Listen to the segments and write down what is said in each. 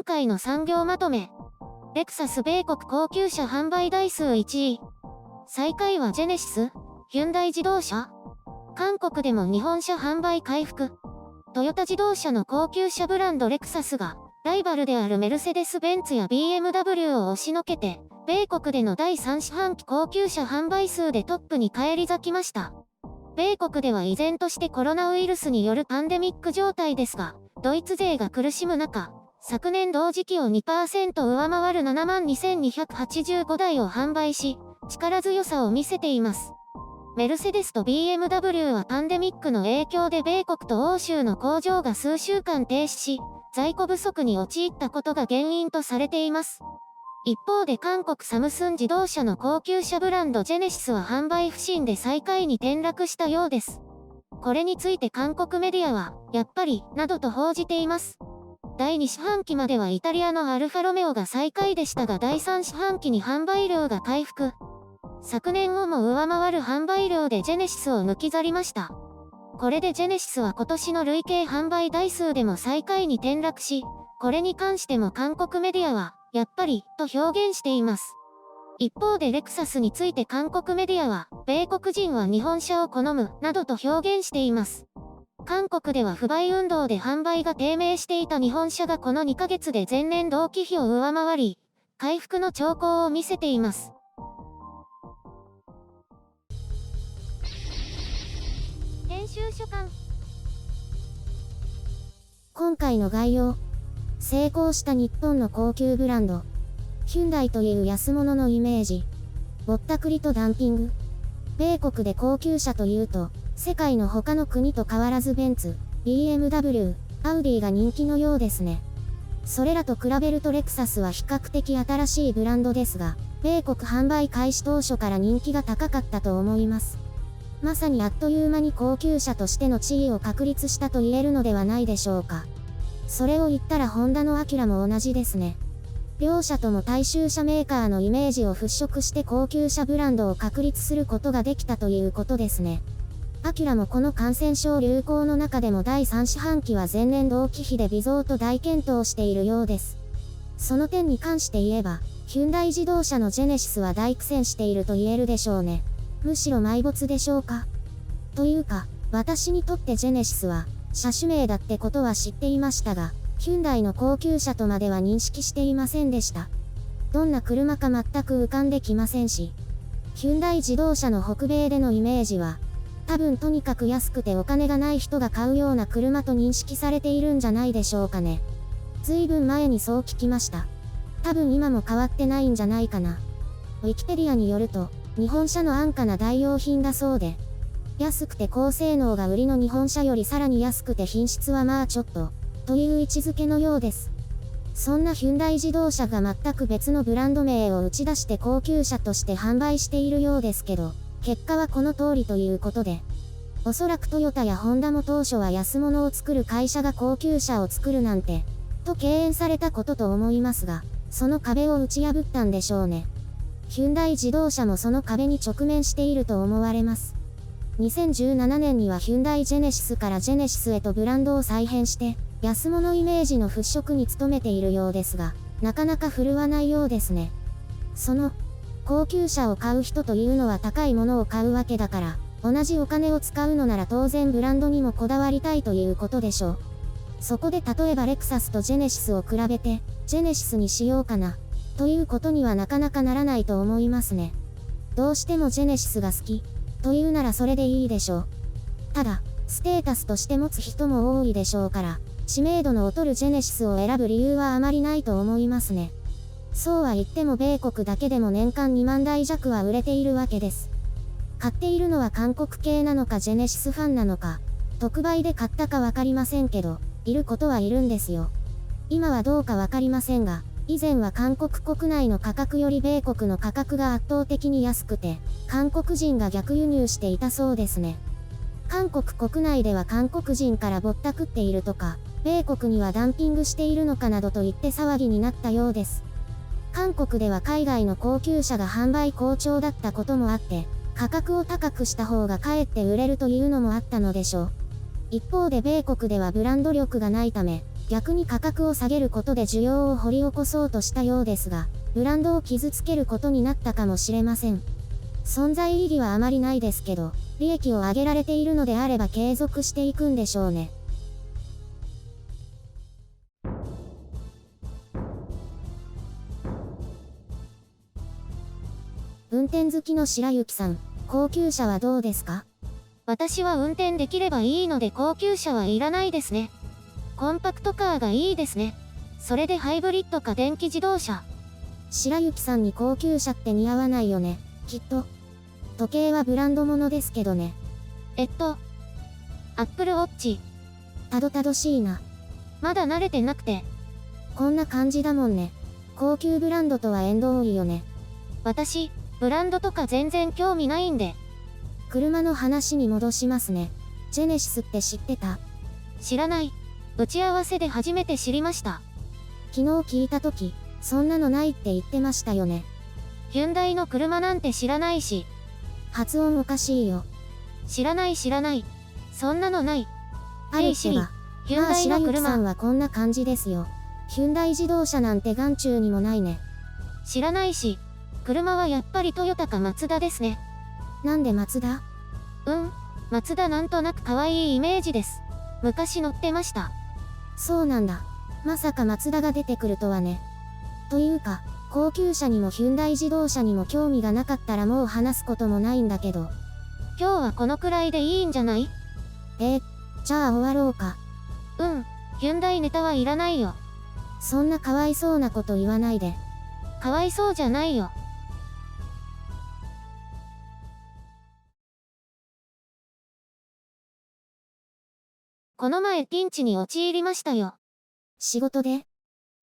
今回の産業まとめ。レクサス米国高級車販売台数1位。最下位はジェネシス、ヒュンダイ自動車。韓国でも日本車販売回復。トヨタ自動車の高級車ブランドレクサスが、ライバルであるメルセデス・ベンツや BMW を押しのけて、米国での第3四半期高級車販売数でトップに返り咲きました。米国では依然としてコロナウイルスによるパンデミック状態ですが、ドイツ勢が苦しむ中、昨年同時期を 2% 上回る72,285 台を販売し、力強さを見せています。メルセデスと BMW はパンデミックの影響で米国と欧州の工場が数週間停止し、在庫不足に陥ったことが原因とされています。一方で韓国サムスン自動車の高級車ブランドジェネシスは販売不振で最下位に転落したようです。これについて韓国メディアは、やっぱり、などと報じています。第2四半期まではイタリアのアルファロメオが最下位でしたが第3四半期に販売量が回復。昨年をも上回る販売量でジェネシスを抜き去りました。これでジェネシスは今年の累計販売台数でも最下位に転落し、これに関しても韓国メディアは、やっぱり、と表現しています。一方でレクサスについて韓国メディアは、米国人は日本車を好む、などと表現しています。韓国では不買運動で販売が低迷していた日本車がこの2ヶ月で前年同期比を上回り、回復の兆候を見せています。編集書簡。今回の概要。成功した日本の高級ブランド。ヒュンダイという安物のイメージ。ぼったくりとダンピング。米国で高級車というと、世界の他の国と変わらずベンツ、BMW、アウディが人気のようですね。それらと比べるとレクサスは比較的新しいブランドですが、米国販売開始当初から人気が高かったと思います。まさにあっという間に高級車としての地位を確立したと言えるのではないでしょうか。それを言ったらホンダのアキュラも同じですね。両社とも大衆車メーカーのイメージを払拭して高級車ブランドを確立することができたということですね。アキュラもこの感染症流行の中でも第3四半期は前年同期比で微増と大健闘しているようです。その点に関して言えば、ヒュンダイ自動車のジェネシスは大苦戦していると言えるでしょうね。むしろ埋没でしょうか。というか、私にとってジェネシスは、車種名だってことは知っていましたが、ヒュンダイの高級車とまでは認識していませんでした。どんな車か全く浮かんできませんし、ヒュンダイ自動車の北米でのイメージは、多分とにかく安くてお金がない人が買うような車と認識されているんじゃないでしょうかね。ずいぶん前にそう聞きました。多分今も変わってないんじゃないかな。ウィキペディアによると、日本車の安価な代用品だそうで、安くて高性能が売りの日本車よりさらに安くて品質はまあちょっと、という位置づけのようです。そんなヒュンダイ自動車が全く別のブランド名を打ち出して高級車として販売しているようですけど、結果はこの通りということで、おそらくトヨタやホンダも当初は安物を作る会社が高級車を作るなんて、と敬遠されたことと思いますが、その壁を打ち破ったんでしょうね。ヒュンダイ自動車もその壁に直面していると思われます。2017年にはヒュンダイジェネシスからジェネシスへとブランドを再編して、安物イメージの払拭に努めているようですが、なかなか振るわないようですね。その、高級車を買う人というのは高いものを買うわけだから、同じお金を使うのなら当然ブランドにもこだわりたいということでしょう。そこで例えばレクサスとジェネシスを比べて、ジェネシスにしようかな、ということにはなかなかならないと思いますね。どうしてもジェネシスが好き、というならそれでいいでしょう。ただ、ステータスとして持つ人も多いでしょうから、知名度の劣るジェネシスを選ぶ理由はあまりないと思いますね。そうは言っても米国だけでも年間2万台弱は売れているわけです。買っているのは韓国系なのかジェネシスファンなのか、特売で買ったかわかりませんけど、いることはいるんですよ。今はどうかわかりませんが、以前は韓国国内の価格より米国の価格が圧倒的に安くて、韓国人が逆輸入していたそうですね。韓国国内では韓国人からぼったくっているとか、米国にはダンピングしているのかなどと言って騒ぎになったようです。韓国では海外の高級車が販売好調だったこともあって、価格を高くした方がかえって売れるというのもあったのでしょう。一方で米国ではブランド力がないため、逆に価格を下げることで需要を掘り起こそうとしたようですが、ブランドを傷つけることになったかもしれません。存在意義はあまりないですけど、利益を上げられているのであれば継続していくんでしょうね。運転好きの白雪さん、高級車はどうですか？私は運転できればいいので高級車はいらないですね。コンパクトカーがいいですね。それでハイブリッドか電気自動車。白雪さんに高級車って似合わないよね、きっと。時計はブランド物ですけどね。アップルウォッチ。たどたどしいな。まだ慣れてなくて。こんな感じだもんね。高級ブランドとは縁遠いよね。私、ブランドとか全然興味ないんで。車の話に戻しますね。ジェネシスって知ってた？知らない。打ち合わせで初めて知りました。昨日聞いたとき、そんなのないって言ってましたよね。ヒュンダイの車なんて知らないし。発音おかしいよ。知らない。そんなのない。あるってば。ヒュンまあダイの車。白雪さんはこんな感じですよ。ヒュンダイ自動車なんて眼中にもないね。知らないし、車はやっぱりトヨタかマツダですね。なんでマツダ？マツダなんとなく可愛いイメージです。昔乗ってました。そうなんだ。まさかマツダが出てくるとはね。というか、高級車にもヒュンダイ自動車にも興味がなかったらもう話すこともないんだけど。今日はこのくらいでいいんじゃない？じゃあ終わろうか。ヒュンダイネタはいらないよ。そんなかわいそうなこと言わないで。かわいそうじゃないよ。この前ピンチに陥りましたよ。仕事で？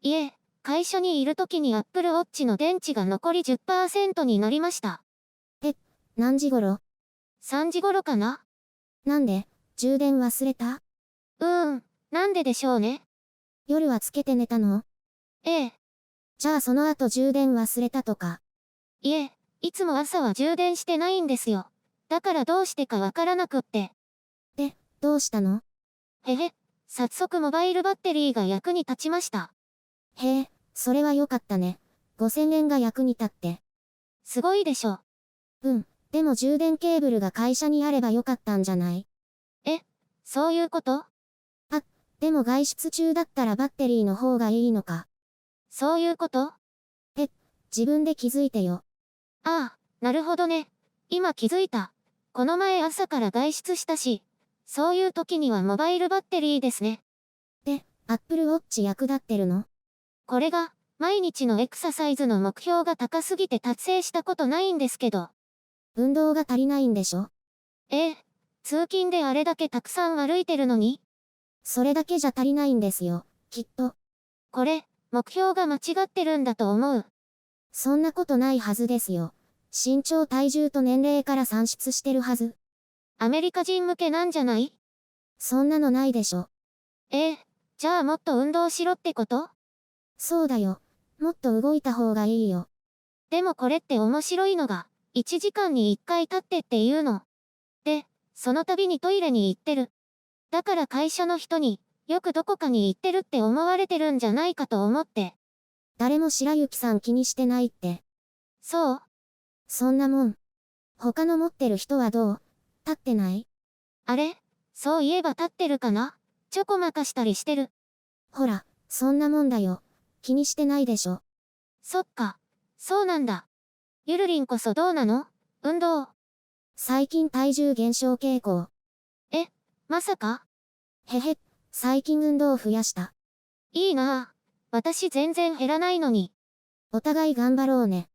いえ、会社にいる時に Apple Watch の電池が残り 10% になりました。何時頃？ 3時頃かな？なんで？充電忘れた？なんででしょうね。夜はつけて寝たの？ええ。じゃあその後充電忘れたとか？いえ、いつも朝は充電してないんですよ。だからどうしてかわからなくって。で、どうしたの？早速モバイルバッテリーが役に立ちました。へえ、それは良かったね。5000円が役に立って。すごいでしょ。でも充電ケーブルが会社にあればよかったんじゃない？そういうこと？でも外出中だったらバッテリーの方がいいのか。そういうこと？自分で気づいてよ。ああ、なるほどね。今気づいた。この前朝から外出したし、そういう時にはモバイルバッテリーですね。Apple Watch 役立ってるの？これが、毎日のエクササイズの目標が高すぎて達成したことないんですけど。運動が足りないんでしょ？通勤であれだけたくさん歩いてるのに？それだけじゃ足りないんですよ、きっと。これ、目標が間違ってるんだと思う。そんなことないはずですよ。身長体重と年齢から算出してるはず。アメリカ人向けなんじゃない？そんなのないでしょ。じゃあもっと運動しろってこと？そうだよ。もっと動いた方がいいよ。でもこれって面白いのが、1時間に1回立ってっていうの。で、その度にトイレに行ってる。だから会社の人に、よくどこかに行ってるって思われてるんじゃないかと思って。誰も白雪さん気にしてないって。そう？そんなもん。他の持ってる人はどう？立ってない？あれ？そういえば立ってるかな？ちょこまかしたりしてる。ほら、そんなもんだよ。気にしてないでしょ。そっか。そうなんだ。ゆるりんこそどうなの？運動。最近体重減少傾向。まさか？最近運動を増やした。いいなぁ。私全然減らないのに。お互い頑張ろうね。